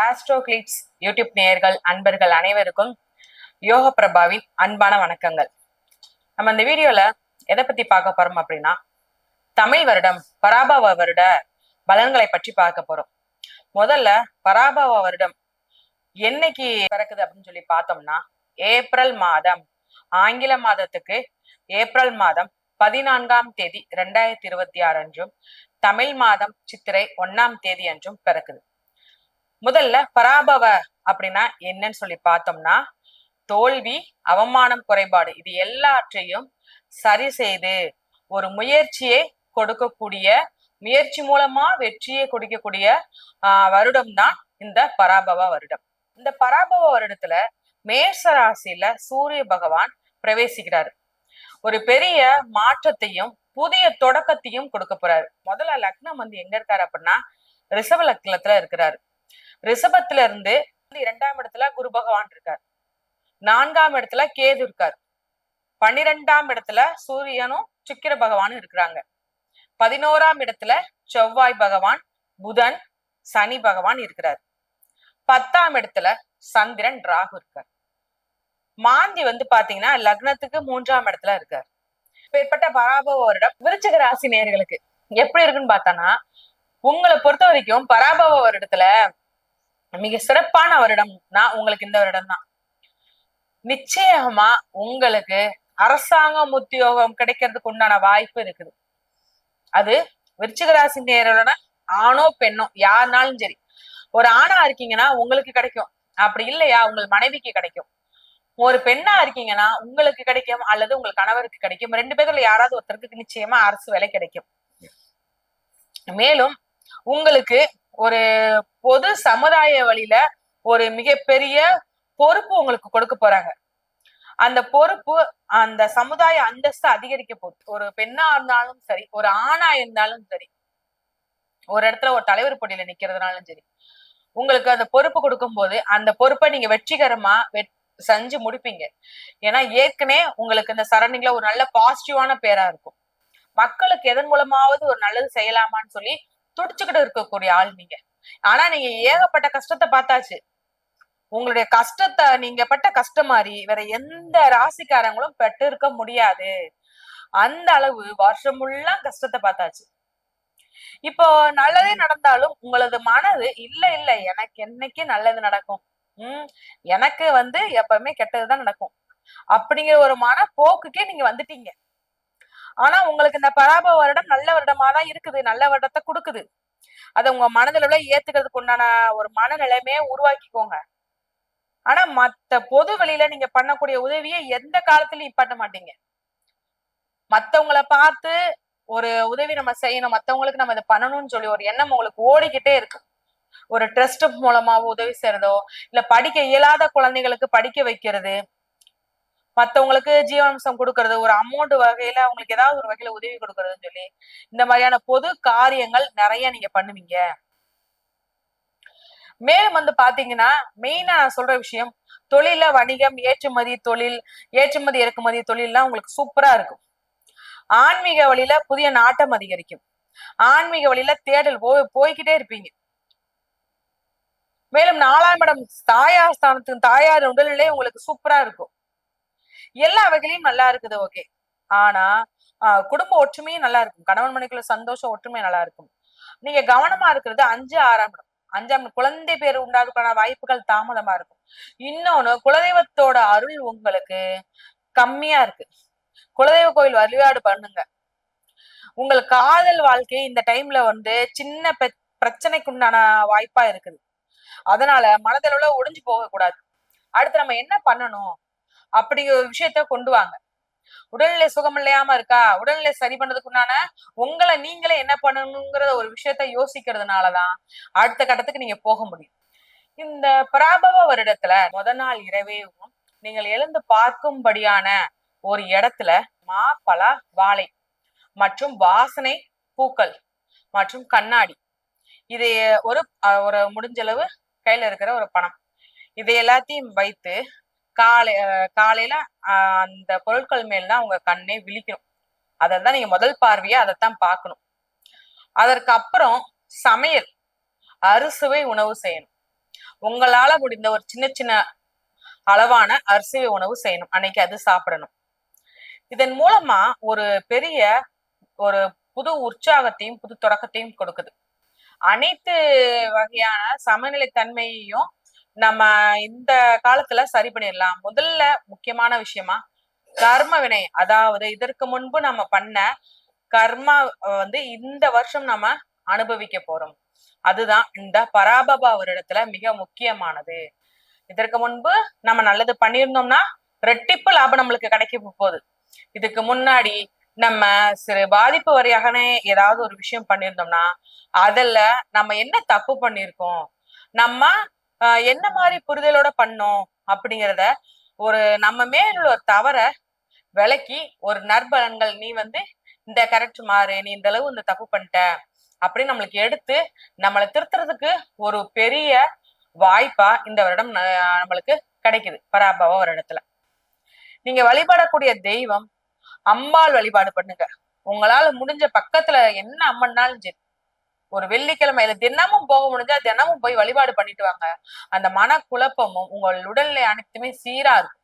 ஆஸ்ட்ரோகிளிட்ஸ் YouTube நேயர்கள் அன்பர்கள் அனைவருக்கும் யோக பிரபாவின் அன்பான வணக்கங்கள். நம்ம இந்த வீடியோல எதை பத்தி பார்க்க போறோம் அப்படின்னா, தமிழ் வருடம் பராபவ வருட பலன்களை பற்றி பார்க்க போறோம். முதல்ல பராபவ வருடம் என்னைக்கு பிறக்குது அப்படின்னு சொல்லி பார்த்தோம்னா, ஏப்ரல் மாதம், ஆங்கில மாதத்துக்கு ஏப்ரல் மாதம் 14ஆம் தேதி 2026 அன்றும், தமிழ் மாதம் சித்திரை 1ஆம் தேதி அன்றும் பிறக்குது. முதல்ல பராபவ அப்படின்னா என்னன்னு சொல்லி பார்த்தோம்னா, தோல்வி, அவமானம், குறைபாடு இது எல்லாற்றையும் சரி செய்து ஒரு முயற்சியை கொடுக்கக்கூடிய, முயற்சி மூலமா வெற்றியை கொடுக்கக்கூடிய வருடம் தான் இந்த பராபவ வருடம். இந்த பராபவ வருடத்துல மேஷ ராசியில சூரிய பகவான் பிரவேசிக்கிறாரு. ஒரு பெரிய மாற்றத்தையும் புதிய தொடக்கத்தையும் கொடுக்க போறாரு. முதல்ல லக்னம் எங்க இருக்காரு அப்படின்னா ரிஷப லக்னத்துல இருக்கிறாரு. ரிஷபத்துல இருந்து 2ஆம் இடத்துல குரு பகவான் இருக்கார், 4ஆம் இடத்துல கேது இருக்கார், 12ஆம் இடத்துல சூரியனும் சுக்கிர பகவானும் இருக்கிறாங்க, 11ஆம் இடத்துல செவ்வாய் பகவான், புதன், சனி பகவான் இருக்கிறார், 10ஆம் இடத்துல சந்திரன் ராகு இருக்கார். மாந்தி பாத்தீங்கன்னா லக்னத்துக்கு 3ஆம் இடத்துல இருக்கார். இப்பேற்பட்ட பராபவ வருடம் விருச்சிக ராசி நேயர்களுக்கு எப்படி இருக்குன்னு பார்த்தோம்னா, உங்களை பொறுத்த வரைக்கும் பராபவ வருடத்துல மிக சிறப்பான வருடம்னா உங்களுக்கு இந்த வருடம் தான். நிச்சயமா உங்களுக்கு அரசாங்கம் உத்தியோகம் கிடைக்கிறதுக்கு உண்டான வாய்ப்பு இருக்குது. அது விருச்சிக ராசி நேயர்களோட ஆணோ பெண்ணோ யாருனாலும் சரி. ஒரு ஆணா இருக்கீங்கன்னா உங்களுக்கு கிடைக்கும், அப்படி இல்லையா உங்கள் மனைவிக்கு கிடைக்கும். ஒரு பெண்ணா இருக்கீங்கன்னா உங்களுக்கு கிடைக்கும், அல்லது உங்கள் கணவருக்கு கிடைக்கும். 2 பேர்ல யாராவது ஒருத்தருக்கு நிச்சயமா அரசு வேலை கிடைக்கும். மேலும் உங்களுக்கு ஒரு பொது சமுதாய வழியில ஒரு மிகப்பெரிய பொறுப்பு உங்களுக்கு கொடுக்க போறாங்க. அந்த பொறுப்பு அந்த சமுதாய அந்தஸ்து அதிகரிக்க போகுது. ஒரு பெண்ணா இருந்தாலும் சரி, ஒரு ஆணா இருந்தாலும் சரி, ஒரு இடத்துல ஒரு தலைவர் போட்டியில நிக்கிறதுனாலும் சரி, உங்களுக்கு அந்த பொறுப்பு கொடுக்கும் போது அந்த பொறுப்பை நீங்க வெற்றிகரமா செஞ்சு முடிப்பீங்க. ஏன்னா ஏற்கனவே உங்களுக்கு இந்த சரௌண்டிங்ல ஒரு நல்ல பாசிட்டிவான பேரா இருக்கும். மக்களுக்கு எதன் மூலமாவது ஒரு நல்லது செய்யலாமான்னு சொல்லி துடிச்சுக்கிட்டு இருக்கக்கூடிய ஆள் நீங்க. ஆனா நீங்க ஏகப்பட்ட கஷ்டத்தை பார்த்தாச்சு. உங்களுடைய கஷ்டத்தை நீங்க பட்ட கஷ்டம் மாதிரி வேற எந்த ராசிக்காரங்களும் பெற்று இருக்க முடியாது. அந்த அளவு வருஷம் முள்ளா கஷ்டத்தை பார்த்தாச்சு. இப்போ நல்லதே நடந்தாலும் உங்களது மனது இல்ல இல்ல எனக்கு என்னைக்கு நல்லது நடக்கும், எனக்கு எப்பவுமே கெட்டதுதான் நடக்கும் அப்படிங்கிற ஒரு மனப்போக்குக்கே நீங்க வந்துட்டீங்க. ஆனா உங்களுக்கு இந்த பராபவ வருடம் நல்ல வருடமாதான் இருக்குது, நல்ல வருடத்தை கொடுக்குது. அதை உங்க மனதில ஏத்துக்கிறதுக்கு உண்டான ஒரு மனநிலைமையை உருவாக்கிக்கோங்க. ஆனா மத்த பொது வழியில நீங்க பண்ணக்கூடிய உதவியை எந்த காலத்திலயும் பண்ண மாட்டீங்க. மத்தவங்களை பார்த்து ஒரு உதவி நம்ம செய்யணும், மத்தவங்களுக்கு நம்ம இதை பண்ணணும்னு சொல்லி ஒரு எண்ணம் உங்களுக்கு ஓடிக்கிட்டே இருக்கு. ஒரு ட்ரஸ்ட் மூலமாவோ உதவி செய்யறதோ, இல்ல படிக்க இயலாத குழந்தைகளுக்கு படிக்க வைக்கிறது, மத்தவங்களுக்கு ஜீவனாம்சம் கொடுக்கறது, ஒரு அமௌண்ட் வகையில அவங்களுக்கு ஏதாவது ஒரு வகையில உதவி கொடுக்கறதுன்னு சொல்லி இந்த மாதிரியான பொது காரியங்கள் நிறைய நீங்க பண்ணுவீங்க. மேலும் பாத்தீங்கன்னா மெயினா நான் சொல்ற விஷயம், தொழில வணிகம், ஏற்றுமதி தொழில், ஏற்றுமதி இறக்குமதி தொழில்லாம் உங்களுக்கு சூப்பரா இருக்கும். ஆன்மீக வழியில புதிய நாட்டம் அதிகரிக்கும். ஆன்மீக வழியில தேடல் போய்கிட்டே இருப்பீங்க. மேலும் 4ஆம் இடம் தாயார் ஸ்தானத்துக்கு, தாயார் உடல்நிலை உங்களுக்கு சூப்பரா இருக்கும். எல்லா வகையிலையும் நல்லா இருக்குது, ஓகே. ஆனா குடும்ப ஒற்றுமையும் நல்லா இருக்கும். கணவன் மனைவிக்குள்ள சந்தோஷம், ஒற்றுமை நல்லா இருக்கும். நீங்க கவனமா இருக்கிறது 5, 6ஆம் இடம். 5ஆம் குழந்தை பேர் உண்டாதுக்கான வாய்ப்புகள் தாமதமா இருக்கும். இன்னொன்னு, குலதெய்வத்தோட அருள் உங்களுக்கு கம்மியா இருக்கு. குலதெய்வ கோயில் வழிபாடு பண்ணுங்க. உங்கள் காதல் வாழ்க்கை இந்த டைம்ல சின்ன பிரச்சனைக்கு உண்டான வாய்ப்பா இருக்குது. அதனால மனதளவுல ஒடிஞ்சு போக கூடாது. அடுத்து நம்ம என்ன பண்ணணும் அப்படிங்கிற ஒரு விஷயத்த கொண்டு வாங்க. உடல்நிலை சுகம் இல்லையாம இருக்கா, உடல்நிலை சரி பண்ணதுக்குண்டான உங்களை நீங்களே என்ன பண்ணணுங்கிற ஒரு விஷயத்த யோசிக்கிறதுனாலதான் அடுத்த கட்டத்துக்கு நீங்க போக முடியும். இந்த பராபவ வருடத்துல நாள் இரவேவும் நீங்கள் எழுந்து பார்க்கும்படியான ஒரு இடத்துல மா, பலா, வாழை மற்றும் வாசனை பூக்கள் மற்றும் கண்ணாடி, இது ஒரு முடிஞ்சளவு கையில இருக்கிற ஒரு பணம், இதை எல்லாத்தையும் வைத்து காலையில அந்த பொருட்கள் மேல்தான் உங்க கண்ணே விழிக்கணும். அதான் நீங்க முதல் பார்வையா அதைத்தான் பார்க்கணும். அதற்கு அப்புறம் சமையல், அறுசுவை உணவு செய்யணும். உங்களால முடிந்த ஒரு சின்ன சின்ன அளவான அரிசி உணவு செய்யணும், அன்னைக்கு அது சாப்பிடணும். இதன் மூலமா ஒரு பெரிய ஒரு புது உற்சாகத்தையும் புது தொடக்கத்தையும் கொடுக்குது. அனைத்து வகையான சமநிலை தன்மையையும் நம்ம இந்த காலத்துல சரி பண்ணிடலாம். முதல்ல முக்கியமான விஷயமா கர்ம வினை, அதாவது இதற்கு முன்பு நம்ம பண்ண கர்மா இந்த வருஷம் நம்ம அனுபவிக்க போறோம். அதுதான் இந்த பராபவ வருடத்துல மிக முக்கியமானது. இதற்கு முன்பு நம்ம நல்லது பண்ணியிருந்தோம்னா ரெட்டிப்பு லாபம் நம்மளுக்கு கிடைக்க போகுது. இதுக்கு முன்னாடி நம்ம சிறு பாதிப்பு வரையாகனே ஏதாவது ஒரு விஷயம் பண்ணியிருந்தோம்னா அதுல நம்ம என்ன தப்பு பண்ணிருக்கோம், நம்ம என்ன மாதிரி புரிதலோட பண்ணோம் அப்படிங்கிறத ஒரு நம்ம மேல ஒரு தவற விலக்கி ஒரு நற்பலன்கள், நீ இந்த கரெக்ட் மாறு, நீ இந்த அளவு இந்த தப்பு பண்ணிட்ட அப்படின்னு நம்மளுக்கு எடுத்து நம்மளை திருத்துறதுக்கு ஒரு பெரிய வாய்ப்பா இந்த வருடம் நம்மளுக்கு கிடைக்குது பராபவ வருடத்துல. நீங்க வழிபடக்கூடிய தெய்வம் அம்பாள் வழிபாடு பண்ணுங்க. உங்களால முடிஞ்ச பக்கத்துல என்ன அம்மன்னாலும் சரி, ஒரு வெள்ளிக்கிழமையில தினமும் போக முடிஞ்சா தினமும் போய் வழிபாடு பண்ணிட்டு வாங்க. அந்த மன குழப்பமும் உங்கள் உடல்நிலை அனைத்துமே சீரா இருக்கும்.